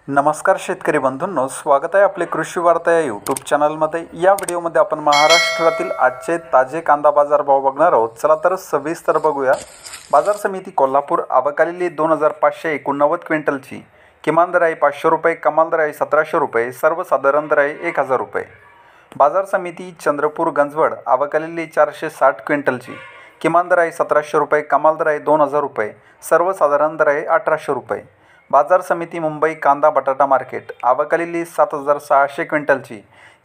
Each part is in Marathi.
नमस्कार शेतकरी बंधूंनो, स्वागत आहे आपले कृषी वार्ता या यूट्यूब चॅनलमध्ये। या व्हिडिओमध्ये आपण महाराष्ट्रातील आजचे ताजे कांदा बाजार भाव बघणार आहोत। चला तर सविस्तर बघूया। बाजार समिती कोल्हापूर आवक आलेली 2589 क्विंटलची। किमान दर आहे 500 रुपये, कमाल दर आहे 1700 रुपये, सर्वसाधारण दर आहे 1000 रुपये। बाजार समिती चंद्रपूर गंजवड आवक आलेली 460 क्विंटलची। किमान दर आहे 1700 रुपये, कमाल दर आहे 2000 रुपये, सर्वसाधारण दर आहे 1800 रुपये। बाजार समिती मुंबई कांदा बटाटा मार्केट आवक आलेली 7600 क्विंटलची।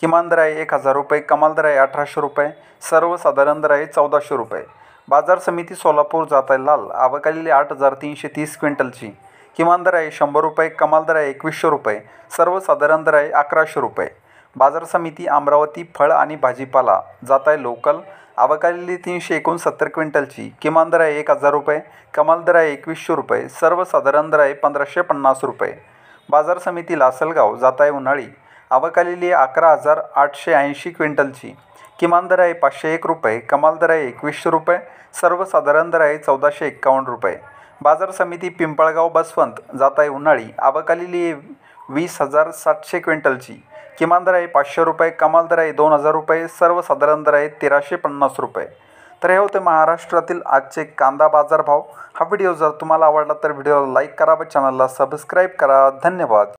किमान दर आहे 1000 रुपये, कमाल दर आहे 1800 रुपये, सर्वसाधारण दर आहे 1400 रुपये। बाजार समिती सोलापूर जाताय लाल आवक आलेली 8330 क्विंटलची। किमान दर आहे 100 रुपये, कमाल दर आहे 2100 रुपये, सर्वसाधारण दर आहे 1100 रुपये। बाजार समिती अमरावती फळ आणि भाजीपाला जाताय लोकल आवक आलेली 369 क्विंटलची। किमान दर आहे 1000 रुपये, कमाल दर आहे 2100 रुपये, सर्वसाधारण दर आहे 1550 रुपये। बाजार समिती लासलगाव जाताय उन्हाळी आवक आलेली 11880 क्विंटलची। किमान दर आहे 501 रुपये, कमाल दर आहे 2100 रुपये, सर्वसाधारण दर आहे 1451 रुपये। बाजार समिती पिंपळगाव बसवंत जाताय उन्हाळी आवक आलेली 20700 क्विंटलची। किमान दर आहे 500 रुपये, कमाल दर आहे 2000 रुपये, सर्वसाधारण दर आहे 1350 रुपये। तर हे होते महाराष्ट्रातील आजचे कांदा बाजार भाव। हा व्हिडिओ जर तुम्हाला आवडला तर व्हिडिओला लाईक करा व चॅनलला सबस्क्राईब करा। धन्यवाद।